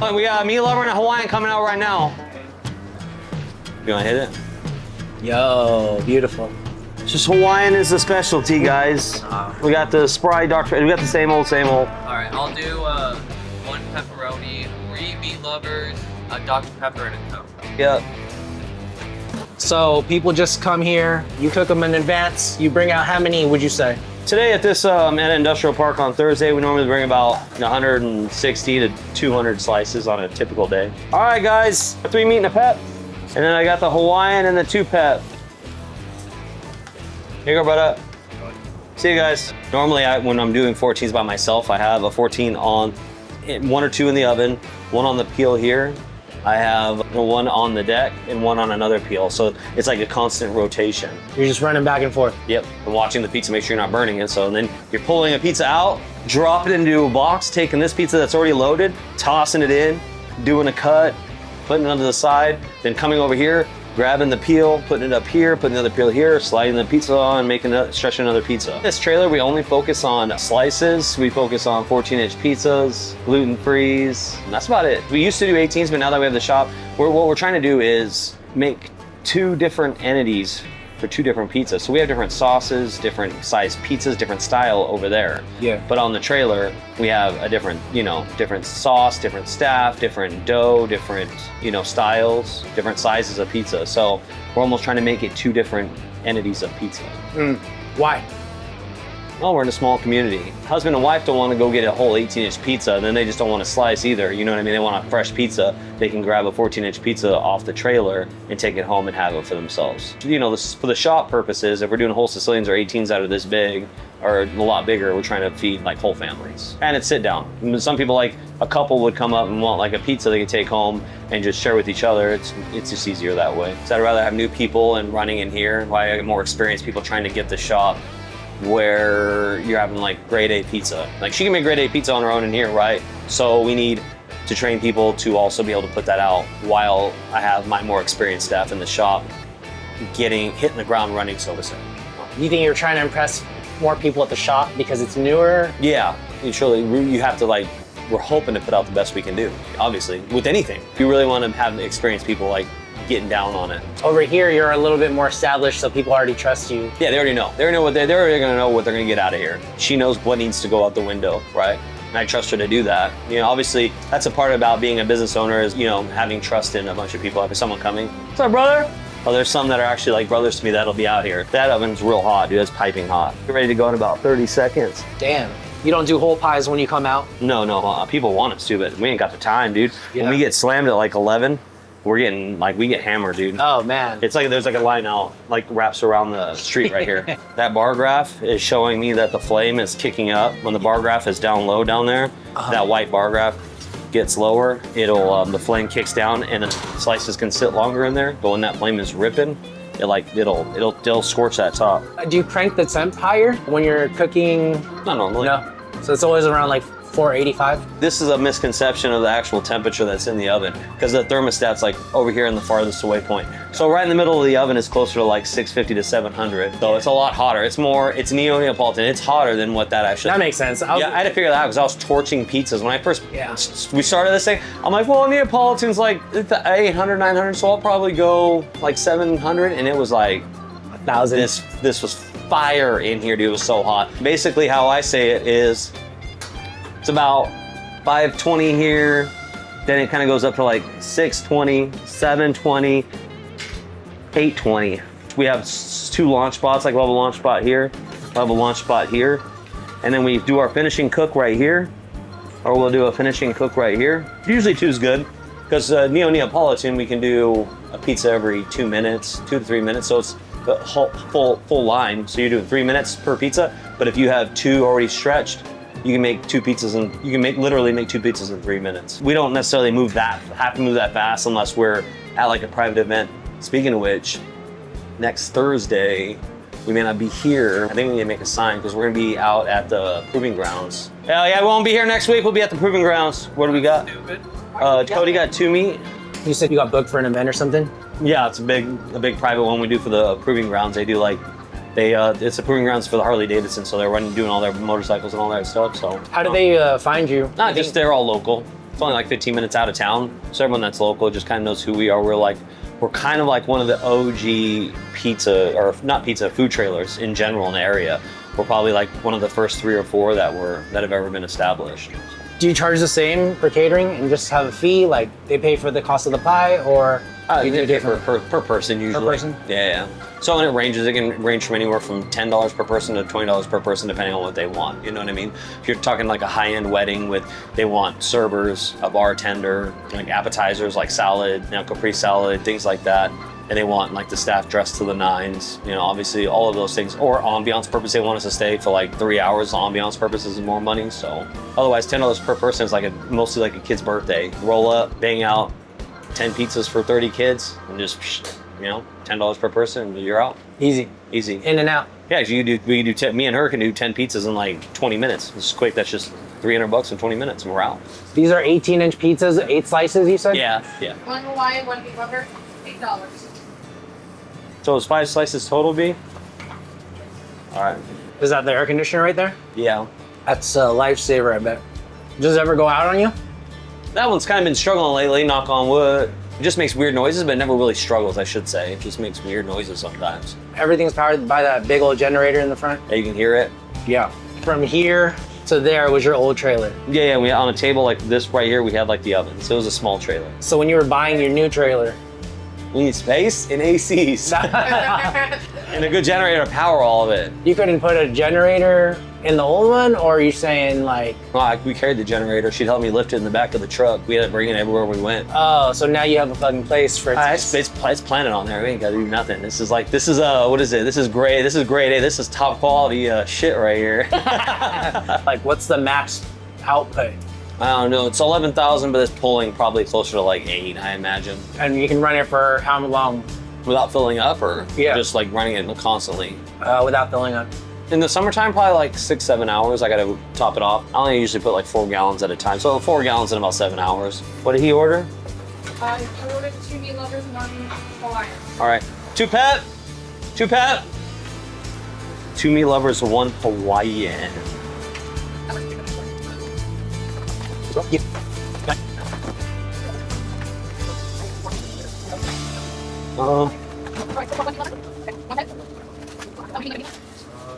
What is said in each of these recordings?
We got a meat lover and a Hawaiian coming out right now. You wanna hit it? Yo, beautiful. Just Hawaiian is the specialty, guys. We got the Spry Dr. We got the same old, same old. All right, I'll do 1 pepperoni, 3 meat lovers, a Dr. Pepper, and a Coke. Yep. So people just come here, you cook them in advance, you bring out how many, would you say? Today at this at Industrial Park on Thursday, we normally bring about 160 to 200 slices on a typical day. All right, guys, 3 meat and a pep. And then I got the Hawaiian and the 2 pep. Here you go, brother. See you guys. Normally, when I'm doing 14s by myself, I have a 14 on, 1 or 2 in the oven, 1 on the peel here. I have 1 on the deck and 1 on another peel. So it's like a constant rotation. You're just running back and forth. Yep, and watching the pizza, make sure you're not burning it. So then you're pulling a pizza out, drop it into a box, taking this pizza that's already loaded, tossing it in, doing a cut, putting it onto the side, then coming over here, grabbing the peel, putting it up here, putting another peel here, sliding the pizza on, stretching another pizza. This trailer, we only focus on slices. We focus on 14-inch pizzas, gluten-frees, and that's about it. We used to do 18s, but now that we have the shop, what we're trying to do is make 2 different entities for 2 different pizzas. So we have different sauces, different size pizzas, different style over there. Yeah. But on the trailer, we have a different, different sauce, different staff, different dough, different, styles, different sizes of pizza. So we're almost trying to make it 2 different entities of pizza. Why? Well, we're in a small community. Husband and wife don't want to go get a whole 18-inch pizza, and then they just don't want to slice either. You know what I mean? They want a fresh pizza. They can grab a 14-inch pizza off the trailer and take it home and have it for themselves. For the shop purposes, if we're doing whole Sicilians or 18s that are this big or a lot bigger, we're trying to feed like whole families. And it's sit down. Some people, like a couple, would come up and want like a pizza they could take home and just share with each other. It's just easier that way. So I'd rather have new people and running in here. Why I get more experienced people trying to get the shop where you're having like grade A pizza. Like she can make grade A pizza on her own in here, right? So we need to train people to also be able to put that out while I have my more experienced staff in the shop hitting the ground running, so to say. You think you're trying to impress more people at the shop because it's newer? Yeah, you have to we're hoping to put out the best we can do, obviously, with anything. You really want to have experienced people getting down on it. Over here, you're a little bit more established, so people already trust you. Yeah, they already know. They're already gonna know what they're gonna get out of here. She knows what needs to go out the window, right? And I trust her to do that. Obviously, that's a part about being a business owner is, having trust in a bunch of people. If someone coming, what's up, brother? Oh, there's some that are actually like brothers to me that'll be out here. That oven's real hot, dude. It's piping hot. Get ready to go in about 30 seconds. Damn. You don't do whole pies when you come out? No. People want us to, but we ain't got the time, dude. Yeah. When we get slammed at like 11, we get hammered, dude. Oh, man. It's like there's like a line out, wraps around the street right here. That bar graph is showing me that the flame is kicking up. When the bar graph is down low down there, that white bar graph gets lower, the flame kicks down and the slices can sit longer in there. But when that flame is ripping, it'll scorch that top. Do you crank the temp higher when you're cooking? Not normally. No. So it's always around 485? This is a misconception of the actual temperature that's in the oven because the thermostat's over here in the farthest away point. So right in the middle of the oven is closer to 650 to 700. So it's a lot hotter. It's Neo-Neapolitan. It's hotter than what that actually. That makes sense. I had to figure that out because I was torching pizzas. When I first we started this thing, I'm like, well, Neapolitan's 800, 900, so I'll probably go 700. And it was 1,000. This was fire in here, dude. It was so hot. Basically, how I say it is, it's about 520 here, then it kind of goes up to 620, 720, 820. We have 2 launch spots, we'll have a launch spot here, we'll have a launch spot here, and then we do our finishing cook right here, or we'll do a finishing cook right here. Usually 2 is good, because Neo-Neapolitan, we can do a pizza every 2 minutes, 2 to 3 minutes, so it's the whole full line, so you're doing 3 minutes per pizza, but if you have 2 already stretched, you can make 2 pizzas and you can literally make 2 pizzas in 3 minutes. We don't necessarily have to move that fast unless we're at a private event. Speaking of which, next Thursday, we may not be here. I think we need to make a sign because we're gonna be out at the proving grounds. Hell yeah, we won't be here next week. We'll be at the proving grounds. What do we got? Cody got 2 meat. You said you got booked for an event or something? Yeah, it's a big private one we do for the proving grounds. They do it's the proving grounds for the Harley-Davidson, so they're doing all their motorcycles and all that stuff. So how do they find you? They're all local. It's only like 15 minutes out of town. So everyone that's local just kind of knows who we are. We're kind of like one of the OG pizza, or not pizza, food trailers in general in the area. We're probably like one of the first 3 or 4 that have ever been established. Do you charge the same for catering and just have a fee? Like they pay for the cost of the pie, or You do it per person usually. Per person? Yeah. So and it ranges. It can range from anywhere from $10 per person to $20 per person, depending on what they want. You know what I mean? If you're talking like a high-end wedding they want servers, a bartender, like appetizers like salad, Capri salad, things like that. And they want like the staff dressed to the nines. Obviously all of those things. Or ambiance purpose, they want us to stay for like 3 hours. Ambiance purposes is more money. So otherwise, $10 per person is like mostly like a kid's birthday. Roll up, bang out 10 pizzas for 30 kids, and just $10 per person, and you're out. Easy. In and out. Yeah, me and her can do 10 pizzas in like 20 minutes. It's quick. That's just $300 in 20 minutes, and we're out. These are 18-inch pizzas, 8 slices, you said? Yeah. One Hawaiian, one beef burger, $8. So it's 5 slices total, B? All right. Is that the air conditioner right there? Yeah. That's a lifesaver, I bet. Does it ever go out on you? That one's kind of been struggling lately, knock on wood. It just makes weird noises, but it never really struggles, I should say. It just makes weird noises sometimes. Everything's powered by that big old generator in the front? Yeah, you can hear it? Yeah. From here to there was your old trailer? Yeah, we on a table like this right here, we had like the oven. So it was a small trailer. So when you were buying your new trailer, we need space and ACs. And a good generator to power all of it. You couldn't put a generator in the old one, or are you saying like... Well, we carried the generator. She'd help me lift it in the back of the truck. We had to bring it everywhere we went. Oh, so now you have a fucking place for it. It's planted on there. We ain't got to do nothing. This is what is it? This is great. This is grade A. This is top quality shit right here. Like, what's the max output? I don't know. It's 11,000, but it's pulling probably closer to like 8, I imagine. And you can run it for how long? Without filling up, or just like running it constantly? Without filling up. In the summertime, probably like 6-7 hours. I got to top it off. I only usually put like 4 gallons at a time. So 4 gallons in about 7 hours. What did he order? I ordered 2 meat lovers and 1 Hawaiian. All right. 2 pep. 2 pep. 2 meat lovers, 1 Hawaiian.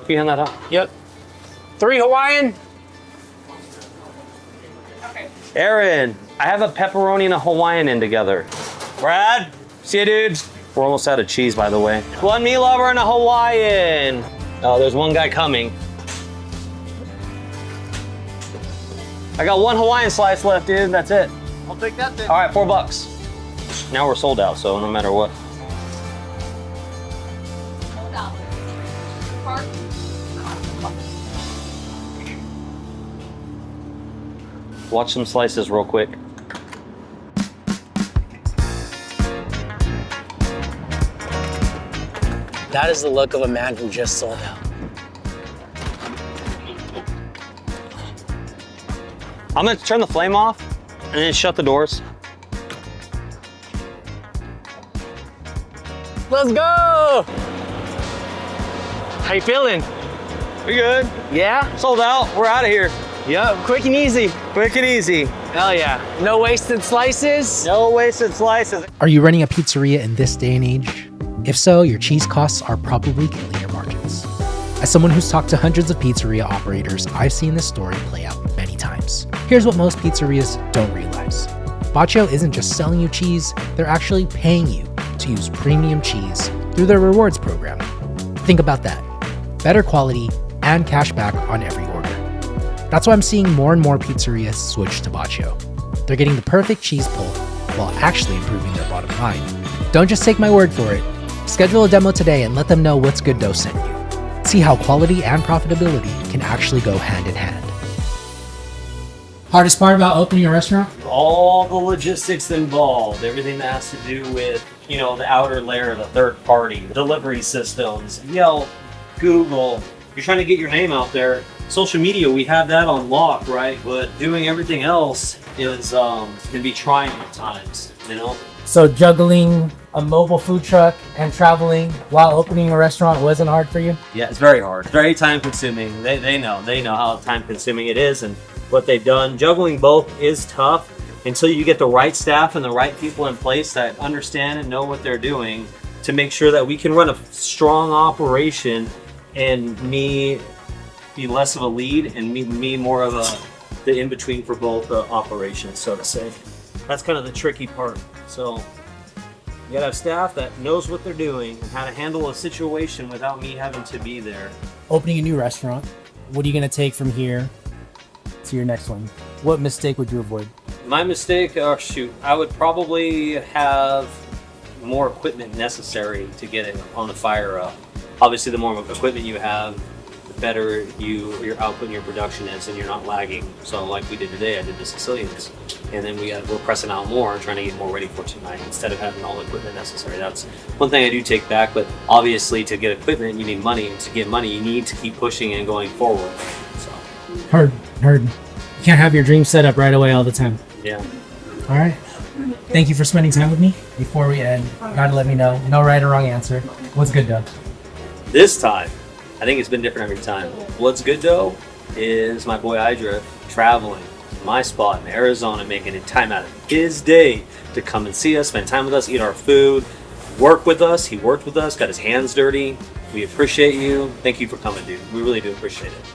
Can you hand that out? Yep. 3 Hawaiian. Okay. Aaron, I have a pepperoni and a Hawaiian in together. Brad, see ya, dude. We're almost out of cheese, by the way. 1 meat lover and a Hawaiian. Oh, there's one guy coming. I got 1 Hawaiian slice left, dude. That's it. I'll take that then. All right, $4. Now we're sold out, so no matter what. Watch some slices real quick. That is the look of a man who just sold out. I'm gonna turn the flame off and then shut the doors. Let's go! How you feeling? We good. Yeah? Sold out. We're out of here. Yep, quick and easy. Quick and easy. Hell yeah. No wasted slices? No wasted slices. Are you running a pizzeria in this day and age? If so, your cheese costs are probably killing your margins. As someone who's talked to hundreds of pizzeria operators, I've seen this story play out many times. Here's what most pizzerias don't realize. Baccio isn't just selling you cheese, they're actually paying you to use premium cheese through their rewards program. Think about that. Better quality and cash back on every order. That's why I'm seeing more and more pizzerias switch to Baccio. They're getting the perfect cheese pull while actually improving their bottom line. Don't just take my word for it. Schedule a demo today and let them know what's good dough sent you. See how quality and profitability can actually go hand in hand. Hardest part about opening a restaurant? All the logistics involved, everything that has to do with, the outer layer, the third party, delivery systems, Yelp, Google. You're trying to get your name out there. Social media, we have that on lock, right? But doing everything else is can be trying at times, So juggling a mobile food truck and traveling while opening a restaurant wasn't hard for you? Yeah, it's very hard. Very time consuming. They know how time consuming it is and what they've done. Juggling both is tough. until you get the right staff and the right people in place that understand and know what they're doing to make sure that we can run a strong operation and me be less of a lead and me more of the in-between for both operations, so to say. That's kind of the tricky part. So you gotta have staff that knows what they're doing and how to handle a situation without me having to be there. Opening a new restaurant, what are you going to take from here to your next one? What mistake would you avoid? My mistake, I would probably have more equipment necessary to get it on the fire up. Obviously, the more equipment you have, the better your output and your production is, and you're not lagging. So like we did today, I did the Sicilians, and then we're pressing out more, trying to get more ready for tonight instead of having all the equipment necessary. That's one thing I do take back, but obviously to get equipment, you need money, and to get money, you need to keep pushing and going forward. So Heard. You can't have your dream set up right away all the time. yeah. All right. Thank you for spending time with me. Before we end, gotta let me know. No right or wrong answer. What's good, Doug? This time, I think it's been different every time. What's good though is my boy Idra traveling to my spot in Arizona, making it time out of his day to come and see us, spend time with us, eat our food, work with us. He worked with us, got his hands dirty. We appreciate you. Thank you for coming, dude. We really do appreciate it.